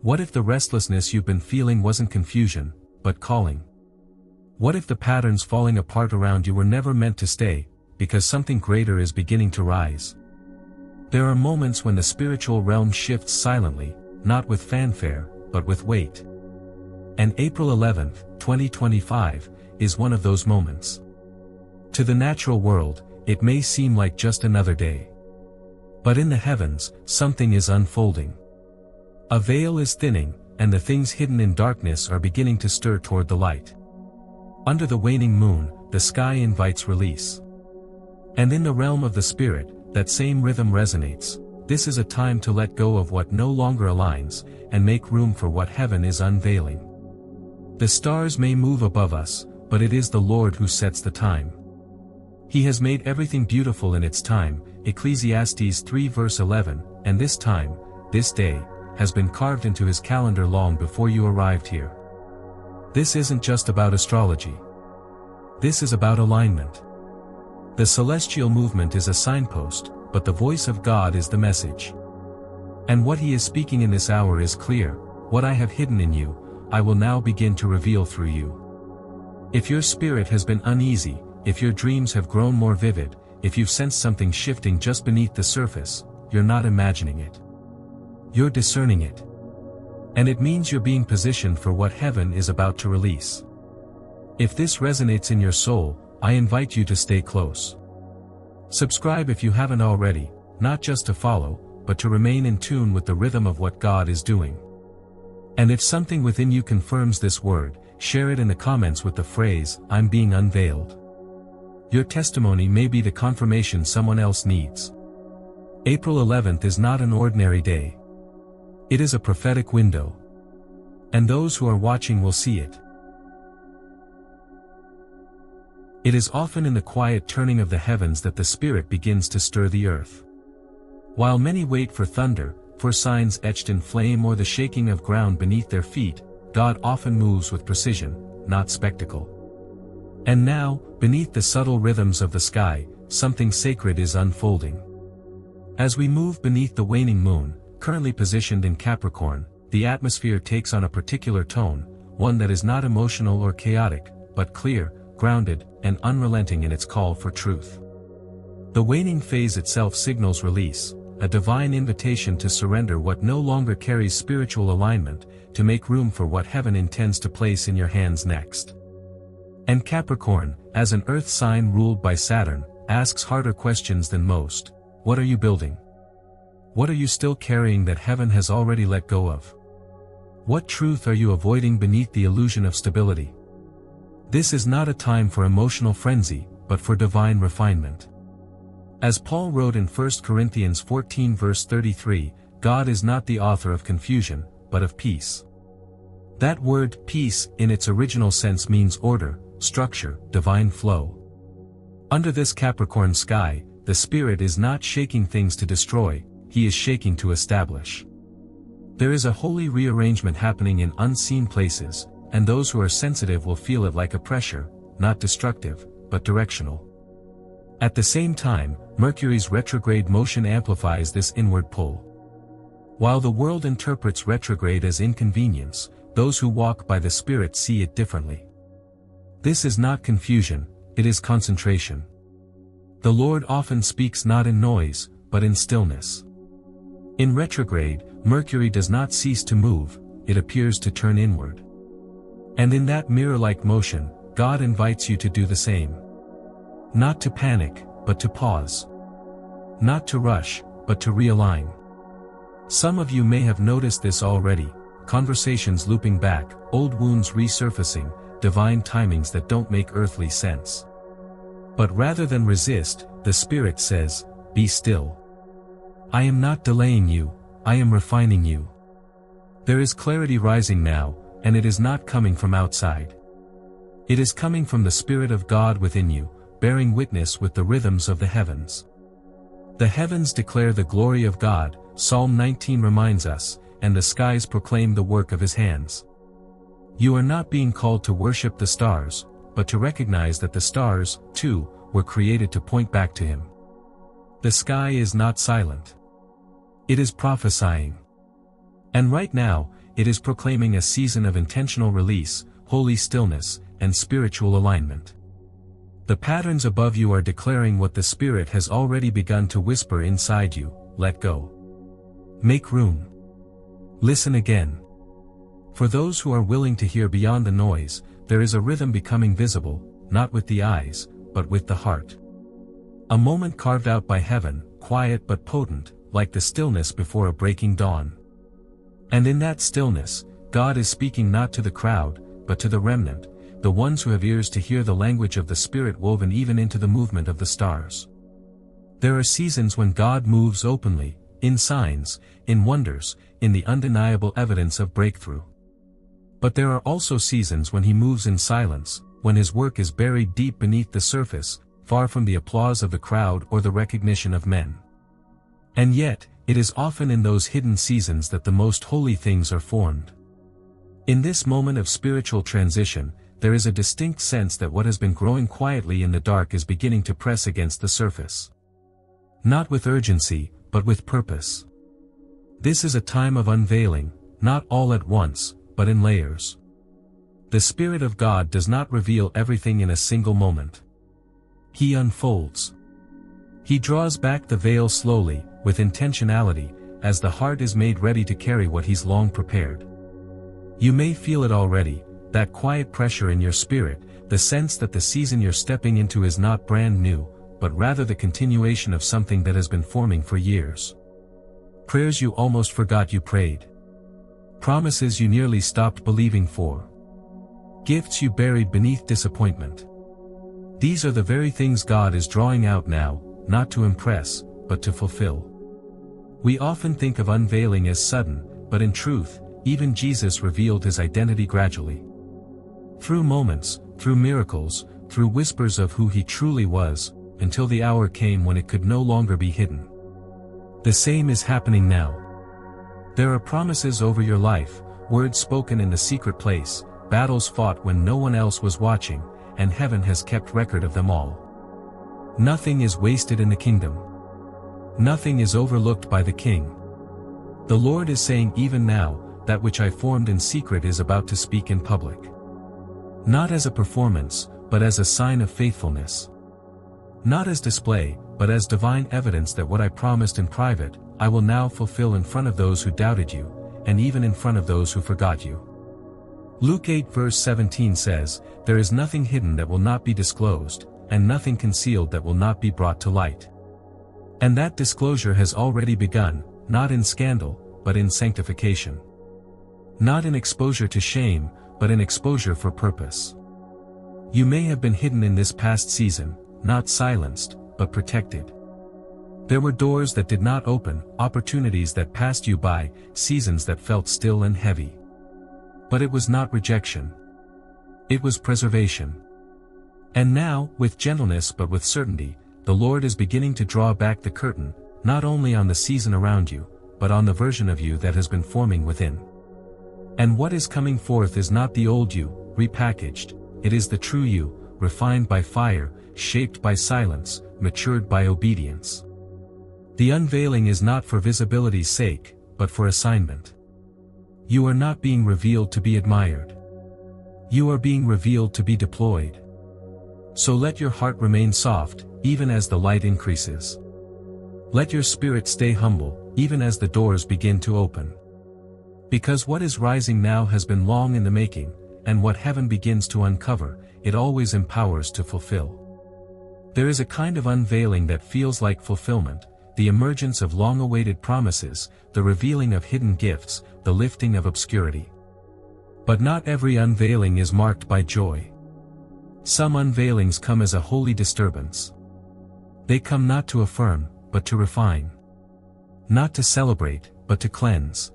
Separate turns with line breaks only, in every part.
What if the restlessness you've been feeling wasn't confusion, but calling? What if the patterns falling apart around you were never meant to stay, because something greater is beginning to rise? There are moments when the spiritual realm shifts silently, not with fanfare, but with weight. And April 11th, 2025, is one of those moments. To the natural world, it may seem like just another day. But in the heavens, something is unfolding. A veil is thinning, and the things hidden in darkness are beginning to stir toward the light. Under the waning moon, the sky invites release. And in the realm of the spirit, that same rhythm resonates. This is a time to let go of what no longer aligns, and make room for what heaven is unveiling. The stars may move above us, but it is the Lord who sets the time. He has made everything beautiful in its time, Ecclesiastes 3 verse 11, and this time, this day, has been carved into his calendar long before you arrived here. This isn't just about astrology. This is about alignment. The celestial movement is a signpost, but the voice of God is the message. And what he is speaking in this hour is clear: what I have hidden in you, I will now begin to reveal through you. If your spirit has been uneasy, if your dreams have grown more vivid, if you've sensed something shifting just beneath the surface, you're not imagining it. You're discerning it. And it means you're being positioned for what heaven is about to release. If this resonates in your soul, I invite you to stay close. Subscribe if you haven't already, not just to follow, but to remain in tune with the rhythm of what God is doing. And if something within you confirms this word, share it in the comments with the phrase, "I'm being unveiled." Your testimony may be the confirmation someone else needs. April 11th is not an ordinary day. It is a prophetic window. And those who are watching will see it. It is often in the quiet turning of the heavens that the Spirit begins to stir the earth. While many wait for thunder, for signs etched in flame or the shaking of ground beneath their feet, God often moves with precision, not spectacle. And now, beneath the subtle rhythms of the sky, something sacred is unfolding. As we move beneath the waning moon, currently positioned in Capricorn, the atmosphere takes on a particular tone, one that is not emotional or chaotic, but clear, grounded, and unrelenting in its call for truth. The waning phase itself signals release, a divine invitation to surrender what no longer carries spiritual alignment, to make room for what heaven intends to place in your hands next. And Capricorn, as an earth sign ruled by Saturn, asks harder questions than most. What are you building? What are you still carrying that heaven has already let go of? What truth are you avoiding beneath the illusion of stability? This is not a time for emotional frenzy, but for divine refinement. As Paul wrote in 1 Corinthians 14 verse 33, God is not the author of confusion, but of peace. That word, peace, in its original sense means order, structure, divine flow. Under this Capricorn sky, the Spirit is not shaking things to destroy, he is shaking to establish. There is a holy rearrangement happening in unseen places, and those who are sensitive will feel it like a pressure, not destructive, but directional. At the same time, Mercury's retrograde motion amplifies this inward pull. While the world interprets retrograde as inconvenience, those who walk by the Spirit see it differently. This is not confusion, it is concentration. The Lord often speaks not in noise, but in stillness. In retrograde, Mercury does not cease to move, it appears to turn inward. And in that mirror-like motion, God invites you to do the same. Not to panic, but to pause. Not to rush, but to realign. Some of you may have noticed this already, conversations looping back, old wounds resurfacing, divine timings that don't make earthly sense. But rather than resist, the Spirit says, "Be still. I am not delaying you, I am refining you." There is clarity rising now, and it is not coming from outside. It is coming from the Spirit of God within you, bearing witness with the rhythms of the heavens. The heavens declare the glory of God, Psalm 19 reminds us, and the skies proclaim the work of his hands. You are not being called to worship the stars, but to recognize that the stars, too, were created to point back to him. The sky is not silent. It is prophesying. And right now, it is proclaiming a season of intentional release, holy stillness, and spiritual alignment. The patterns above you are declaring what the Spirit has already begun to whisper inside you: let go. Make room. Listen again. For those who are willing to hear beyond the noise, there is a rhythm becoming visible, not with the eyes, but with the heart. A moment carved out by heaven, quiet but potent, like the stillness before a breaking dawn. And in that stillness, God is speaking not to the crowd, but to the remnant, the ones who have ears to hear the language of the Spirit woven even into the movement of the stars. There are seasons when God moves openly, in signs, in wonders, in the undeniable evidence of breakthrough. But there are also seasons when He moves in silence, when His work is buried deep beneath the surface, far from the applause of the crowd or the recognition of men. And yet, it is often in those hidden seasons that the most holy things are formed. In this moment of spiritual transition, there is a distinct sense that what has been growing quietly in the dark is beginning to press against the surface. Not with urgency, but with purpose. This is a time of unveiling, not all at once, but in layers. The Spirit of God does not reveal everything in a single moment. He unfolds. He draws back the veil slowly, with intentionality, as the heart is made ready to carry what He's long prepared. You may feel it already, that quiet pressure in your spirit, the sense that the season you're stepping into is not brand new, but rather the continuation of something that has been forming for years. Prayers you almost forgot you prayed. Promises you nearly stopped believing for. Gifts you buried beneath disappointment. These are the very things God is drawing out now, not to impress, but to fulfill. We often think of unveiling as sudden, but in truth, even Jesus revealed His identity gradually. Through moments, through miracles, through whispers of who He truly was, until the hour came when it could no longer be hidden. The same is happening now. There are promises over your life, words spoken in the secret place, battles fought when no one else was watching, and heaven has kept record of them all. Nothing is wasted in the kingdom. Nothing is overlooked by the King. The Lord is saying even now, that which I formed in secret is about to speak in public. Not as a performance, but as a sign of faithfulness. Not as display, but as divine evidence that what I promised in private, I will now fulfill in front of those who doubted you, and even in front of those who forgot you. Luke 8 verse 17 says, "There is nothing hidden that will not be disclosed, and nothing concealed that will not be brought to light." And that disclosure has already begun, not in scandal, but in sanctification. Not in exposure to shame, but in exposure for purpose. You may have been hidden in this past season, not silenced, but protected. There were doors that did not open, opportunities that passed you by, seasons that felt still and heavy. But it was not rejection. It was preservation. And now, with gentleness but with certainty, the Lord is beginning to draw back the curtain, not only on the season around you, but on the version of you that has been forming within. And what is coming forth is not the old you, repackaged, it is the true you, refined by fire, shaped by silence, matured by obedience. The unveiling is not for visibility's sake, but for assignment. You are not being revealed to be admired. You are being revealed to be deployed. So let your heart remain soft, even as the light increases. Let your spirit stay humble, even as the doors begin to open. Because what is rising now has been long in the making, and what heaven begins to uncover, it always empowers to fulfill. There is a kind of unveiling that feels like fulfillment, the emergence of long-awaited promises, the revealing of hidden gifts, the lifting of obscurity. But not every unveiling is marked by joy. Some unveilings come as a holy disturbance. They come not to affirm, but to refine. Not to celebrate, but to cleanse.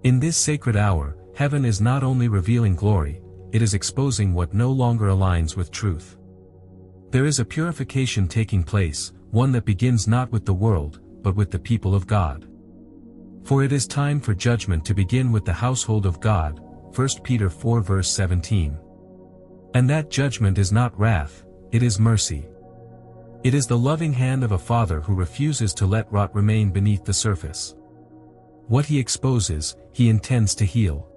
In this sacred hour, heaven is not only revealing glory, it is exposing what no longer aligns with truth. There is a purification taking place, one that begins not with the world, but with the people of God. For it is time for judgment to begin with the household of God, 1 Peter 4 verse 17. And that judgment is not wrath, it is mercy. It is the loving hand of a father who refuses to let rot remain beneath the surface. What he exposes, he intends to heal.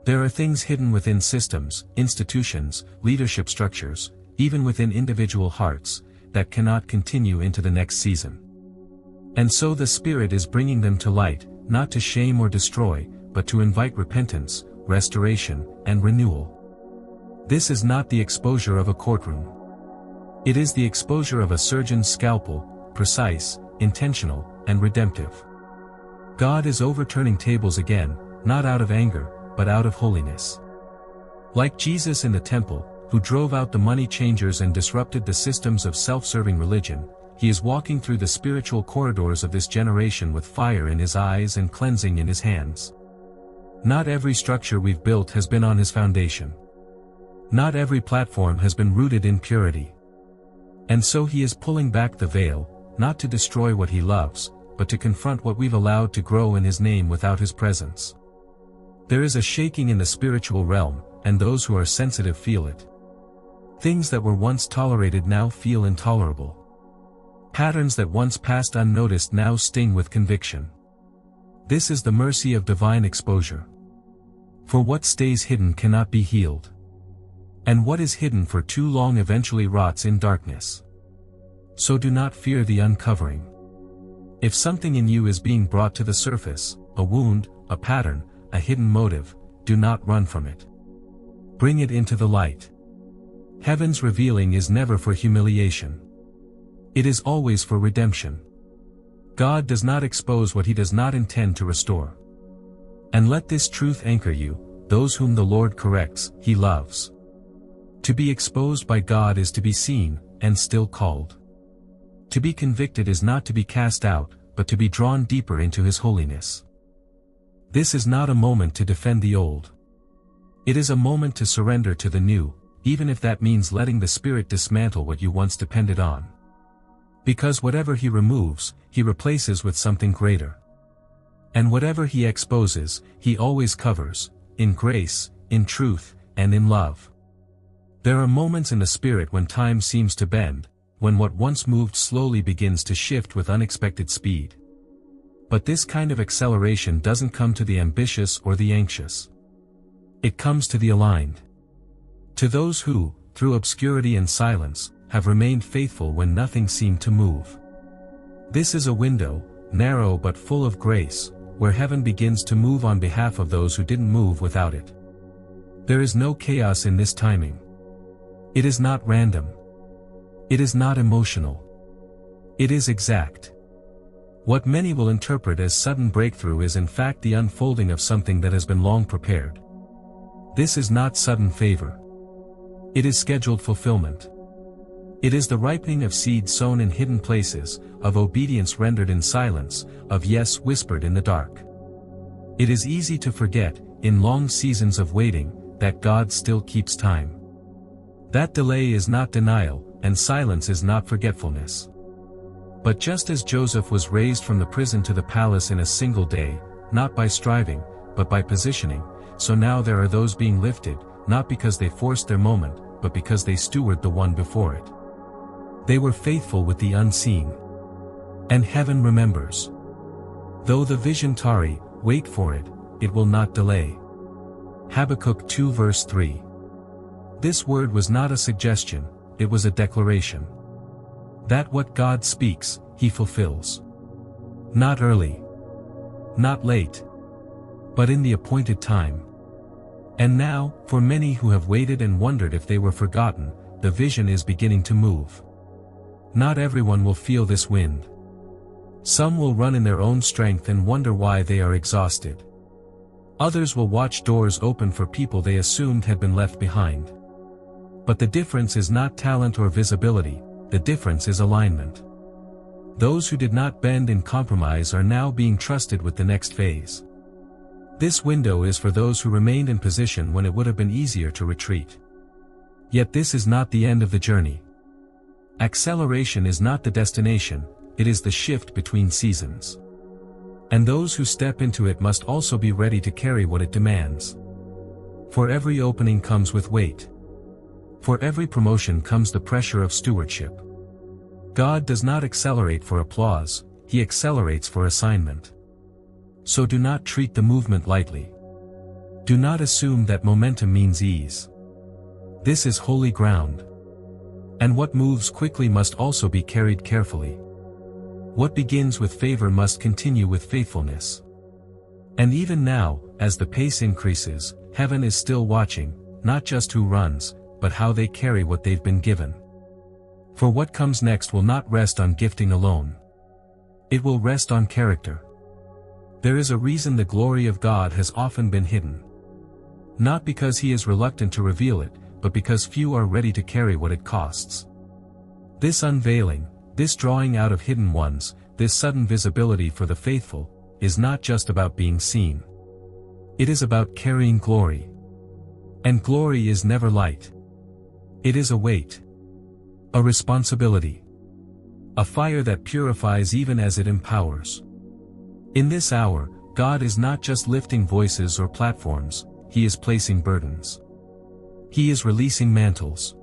There are things hidden within systems, institutions, leadership structures, even within individual hearts, that cannot continue into the next season. And so the Spirit is bringing them to light, not to shame or destroy, but to invite repentance, restoration, and renewal. This is not the exposure of a courtroom. It is the exposure of a surgeon's scalpel, precise, intentional, and redemptive. God is overturning tables again, not out of anger, but out of holiness. Like Jesus in the temple, who drove out the money changers and disrupted the systems of self-serving religion, he is walking through the spiritual corridors of this generation with fire in his eyes and cleansing in his hands. Not every structure we've built has been on his foundation. Not every platform has been rooted in purity. And so he is pulling back the veil, not to destroy what he loves, but to confront what we've allowed to grow in his name without his presence. There is a shaking in the spiritual realm, and those who are sensitive feel it. Things that were once tolerated now feel intolerable. Patterns that once passed unnoticed now sting with conviction. This is the mercy of divine exposure. For what stays hidden cannot be healed. And what is hidden for too long eventually rots in darkness. So do not fear the uncovering. If something in you is being brought to the surface, a wound, a pattern, a hidden motive, do not run from it. Bring it into the light. Heaven's revealing is never for humiliation. It is always for redemption. God does not expose what he does not intend to restore. And let this truth anchor you: those whom the Lord corrects, he loves. To be exposed by God is to be seen, and still called. To be convicted is not to be cast out, but to be drawn deeper into his holiness. This is not a moment to defend the old. It is a moment to surrender to the new, even if that means letting the Spirit dismantle what you once depended on. Because whatever he removes, he replaces with something greater. And whatever he exposes, he always covers, in grace, in truth, and in love. There are moments in the Spirit when time seems to bend, when what once moved slowly begins to shift with unexpected speed. But this kind of acceleration doesn't come to the ambitious or the anxious. It comes to the aligned. To those who, through obscurity and silence, have remained faithful when nothing seemed to move. This is a window, narrow but full of grace, where heaven begins to move on behalf of those who didn't move without it. There is no chaos in this timing. It is not random. It is not emotional. It is exact. What many will interpret as sudden breakthrough is in fact the unfolding of something that has been long prepared. This is not sudden favor. It is scheduled fulfillment. It is the ripening of seed sown in hidden places, of obedience rendered in silence, of yes whispered in the dark. It is easy to forget, in long seasons of waiting, that God still keeps time. That delay is not denial, and silence is not forgetfulness. But just as Joseph was raised from the prison to the palace in a single day, not by striving, but by positioning, so now there are those being lifted, not because they forced their moment, but because they steward the one before it. They were faithful with the unseen. And heaven remembers. Though the vision tarry, wait for it, it will not delay. Habakkuk 2 verse 3. This word was not a suggestion, it was a declaration. That what God speaks, he fulfills. Not early. Not late. But in the appointed time. And now, for many who have waited and wondered if they were forgotten, the vision is beginning to move. Not everyone will feel this wind. Some will run in their own strength and wonder why they are exhausted. Others will watch doors open for people they assumed had been left behind. But the difference is not talent or visibility, the difference is alignment. Those who did not bend in compromise are now being trusted with the next phase. This window is for those who remained in position when it would have been easier to retreat. Yet this is not the end of the journey. Acceleration is not the destination, it is the shift between seasons. And those who step into it must also be ready to carry what it demands. For every opening comes with weight. For every promotion comes the pressure of stewardship. God does not accelerate for applause, he accelerates for assignment. So do not treat the movement lightly. Do not assume that momentum means ease. This is holy ground. And what moves quickly must also be carried carefully. What begins with favor must continue with faithfulness. And even now, as the pace increases, heaven is still watching, not just who runs, but how they carry what they've been given. For what comes next will not rest on gifting alone. It will rest on character. There is a reason the glory of God has often been hidden. Not because he is reluctant to reveal it, but because few are ready to carry what it costs. This unveiling, this drawing out of hidden ones, this sudden visibility for the faithful, is not just about being seen. It is about carrying glory. And glory is never light. It is a weight. A responsibility. A fire that purifies even as it empowers. In this hour, God is not just lifting voices or platforms, he is placing burdens. He is releasing mantles.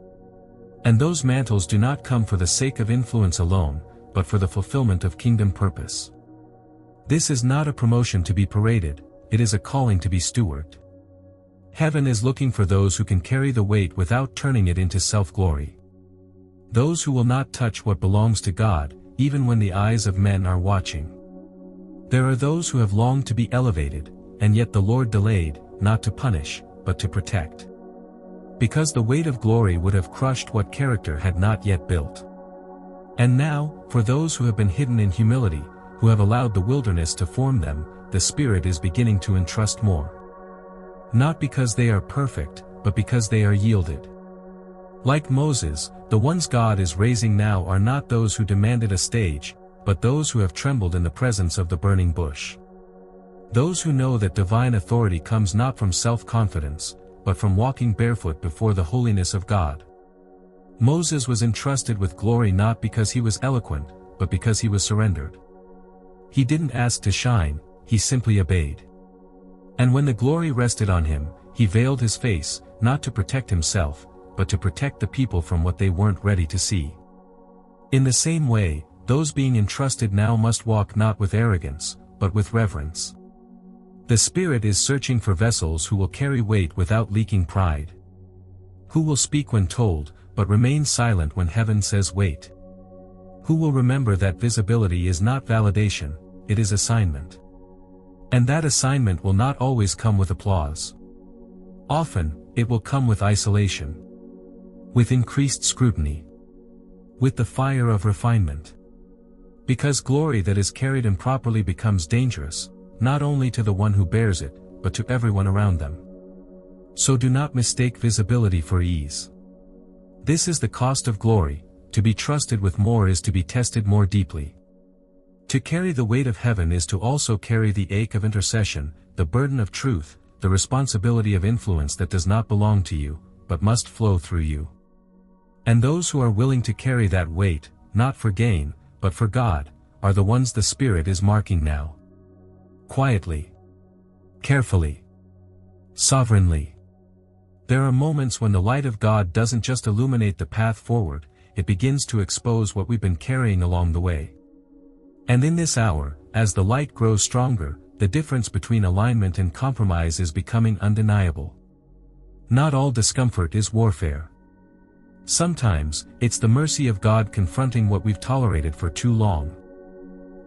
And those mantles do not come for the sake of influence alone, but for the fulfillment of kingdom purpose. This is not a promotion to be paraded, it is a calling to be steward. Heaven is looking for those who can carry the weight without turning it into self-glory. Those who will not touch what belongs to God, even when the eyes of men are watching. There are those who have longed to be elevated, and yet the Lord delayed, not to punish, but to protect. Because the weight of glory would have crushed what character had not yet built. And now, for those who have been hidden in humility, who have allowed the wilderness to form them, the Spirit is beginning to entrust more. Not because they are perfect, but because they are yielded. Like Moses, the ones God is raising now are not those who demanded a stage, but those who have trembled in the presence of the burning bush. Those who know that divine authority comes not from self-confidence, but from walking barefoot before the holiness of God. Moses was entrusted with glory not because he was eloquent, but because he was surrendered. He didn't ask to shine, he simply obeyed. And when the glory rested on him, he veiled his face, not to protect himself, but to protect the people from what they weren't ready to see. In the same way, those being entrusted now must walk not with arrogance, but with reverence. The Spirit is searching for vessels who will carry weight without leaking pride. Who will speak when told, but remain silent when heaven says wait. Who will remember that visibility is not validation, it is assignment. And that assignment will not always come with applause. Often, it will come with isolation. With increased scrutiny. With the fire of refinement. Because glory that is carried improperly becomes dangerous, not only to the one who bears it, but to everyone around them. So do not mistake visibility for ease. This is the cost of glory, to be trusted with more is to be tested more deeply. To carry the weight of heaven is to also carry the ache of intercession, the burden of truth, the responsibility of influence that does not belong to you, but must flow through you. And those who are willing to carry that weight, not for gain, but for God, are the ones the Spirit is marking now. Quietly. Carefully. Sovereignly. There are moments when the light of God doesn't just illuminate the path forward, it begins to expose what we've been carrying along the way. And in this hour, as the light grows stronger, the difference between alignment and compromise is becoming undeniable. Not all discomfort is warfare. Sometimes, it's the mercy of God confronting what we've tolerated for too long.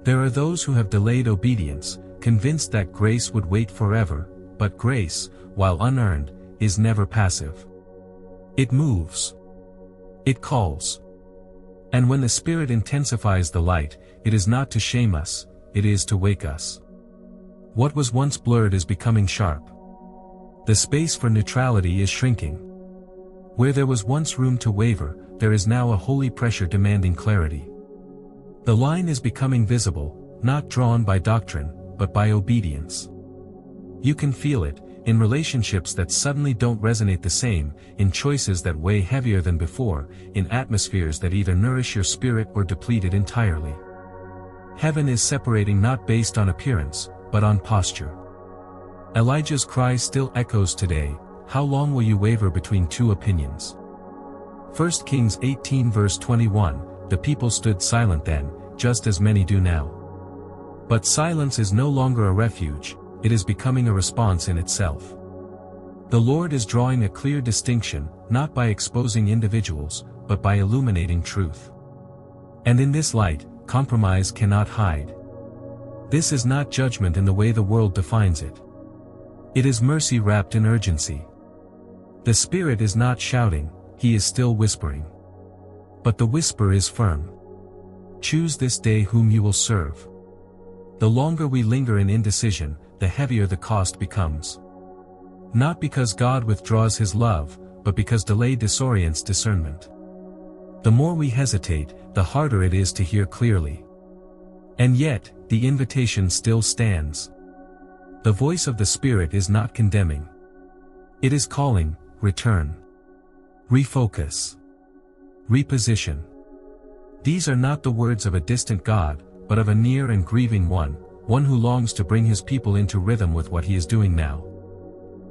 There are those who have delayed obedience, convinced that grace would wait forever, but grace, while unearned, is never passive. It moves. It calls. And when the Spirit intensifies the light, it is not to shame us, it is to wake us. What was once blurred is becoming sharp. The space for neutrality is shrinking. Where there was once room to waver, there is now a holy pressure demanding clarity. The line is becoming visible, not drawn by doctrine, but by obedience. You can feel it, in relationships that suddenly don't resonate the same, in choices that weigh heavier than before, in atmospheres that either nourish your spirit or deplete it entirely. Heaven is separating not based on appearance, but on posture. Elijah's cry still echoes today, how long will you waver between two opinions? 1 Kings 18 verse 21, the people stood silent then, just as many do now. But silence is no longer a refuge, it is becoming a response in itself. The Lord is drawing a clear distinction, not by exposing individuals, but by illuminating truth. And in this light, compromise cannot hide. This is not judgment in the way the world defines it. It is mercy wrapped in urgency. The Spirit is not shouting, he is still whispering. But the whisper is firm. Choose this day whom you will serve. The longer we linger in indecision, the heavier the cost becomes. Not because God withdraws his love, but because delay disorients discernment. The more we hesitate, the harder it is to hear clearly. And yet, the invitation still stands. The voice of the Spirit is not condemning. It is calling, return. Refocus. Reposition. These are not the words of a distant God, but of a near and grieving one who longs to bring his people into rhythm with what he is doing now.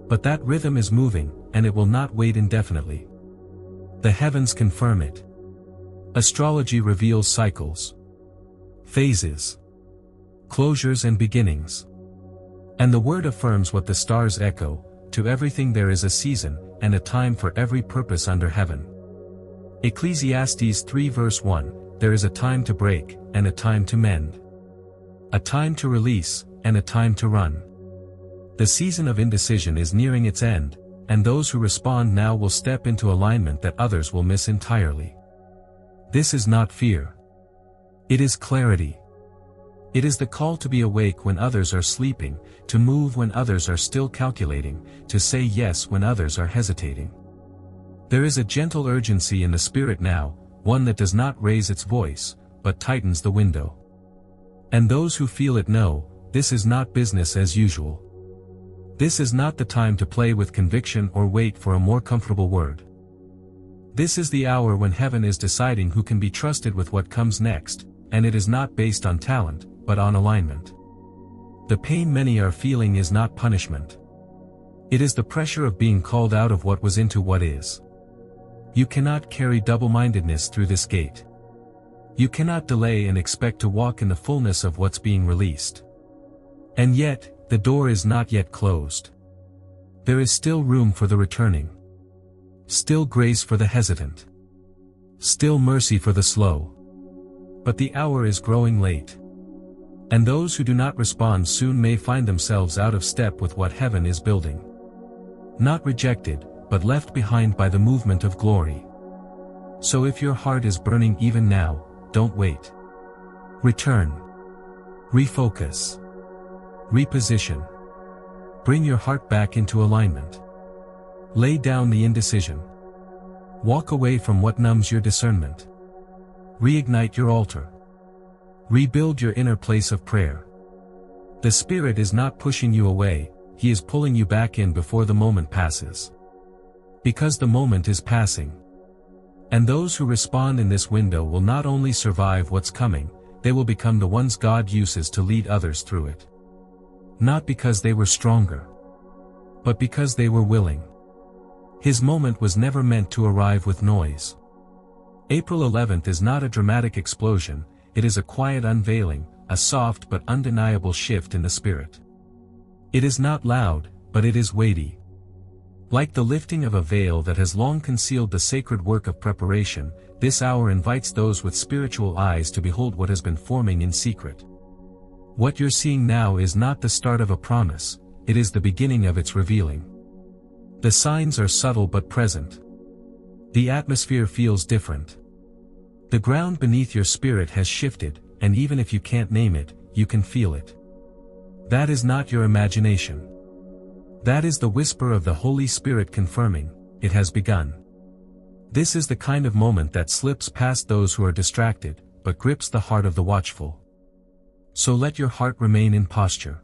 But that rhythm is moving, and it will not wait indefinitely. The heavens confirm it. Astrology reveals cycles, phases, closures and beginnings. And the word affirms what the stars echo, to everything there is a season, and a time for every purpose under heaven. Ecclesiastes 3 verse 1, there is a time to break, and a time to mend. A time to release, and a time to run. The season of indecision is nearing its end, and those who respond now will step into alignment that others will miss entirely. This is not fear. It is clarity. It is the call to be awake when others are sleeping, to move when others are still calculating, to say yes when others are hesitating. There is a gentle urgency in the Spirit now, one that does not raise its voice, but tightens the window. And those who feel it know, this is not business as usual. This is not the time to play with conviction or wait for a more comfortable word. This is the hour when heaven is deciding who can be trusted with what comes next, and it is not based on talent, but on alignment. The pain many are feeling is not punishment. It is the pressure of being called out of what was into what is. You cannot carry double-mindedness through this gate. You cannot delay and expect to walk in the fullness of what's being released. And yet, the door is not yet closed. There is still room for the returning. Still grace for the hesitant. Still mercy for the slow. But the hour is growing late. And those who do not respond soon may find themselves out of step with what heaven is building. Not rejected, but left behind by the movement of glory. So if your heart is burning even now, don't wait. Return. Refocus. Reposition. Bring your heart back into alignment. Lay down the indecision. Walk away from what numbs your discernment. Reignite your altar. Rebuild your inner place of prayer. The Spirit is not pushing you away, he is pulling you back in before the moment passes. Because the moment is passing. And those who respond in this window will not only survive what's coming, they will become the ones God uses to lead others through it. Not because they were stronger, but because they were willing. His moment was never meant to arrive with noise. April 11th is not a dramatic explosion, it is a quiet unveiling, a soft but undeniable shift in the Spirit. It is not loud, but it is weighty. Like the lifting of a veil that has long concealed the sacred work of preparation, this hour invites those with spiritual eyes to behold what has been forming in secret. What you're seeing now is not the start of a promise, it is the beginning of its revealing. The signs are subtle but present. The atmosphere feels different. The ground beneath your spirit has shifted, and even if you can't name it, you can feel it. That is not your imagination. That is the whisper of the Holy Spirit confirming, it has begun. This is the kind of moment that slips past those who are distracted, but grips the heart of the watchful. So let your heart remain in posture.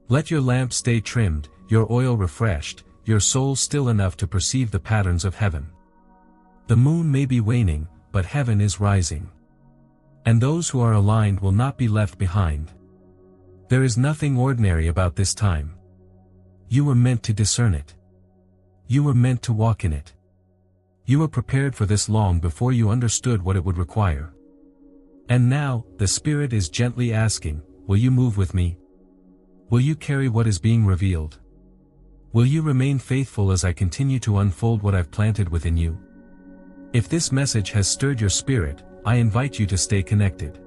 Let your lamp stay trimmed, your oil refreshed, your soul still enough to perceive the patterns of heaven. The moon may be waning, but heaven is rising. And those who are aligned will not be left behind. There is nothing ordinary about this time. You were meant to discern it. You were meant to walk in it. You were prepared for this long before you understood what it would require. And now, the Spirit is gently asking, will you move with me? Will you carry what is being revealed? Will you remain faithful as I continue to unfold what I've planted within you? If this message has stirred your spirit, I invite you to stay connected.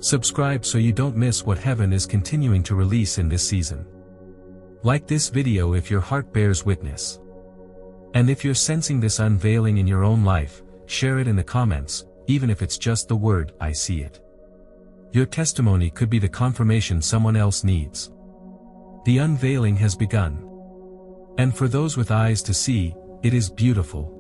Subscribe so you don't miss what heaven is continuing to release in this season. Like this video if your heart bears witness. And if you're sensing this unveiling in your own life, share it in the comments, even if it's just the word, "I see it." Your testimony could be the confirmation someone else needs. The unveiling has begun. And for those with eyes to see, it is beautiful.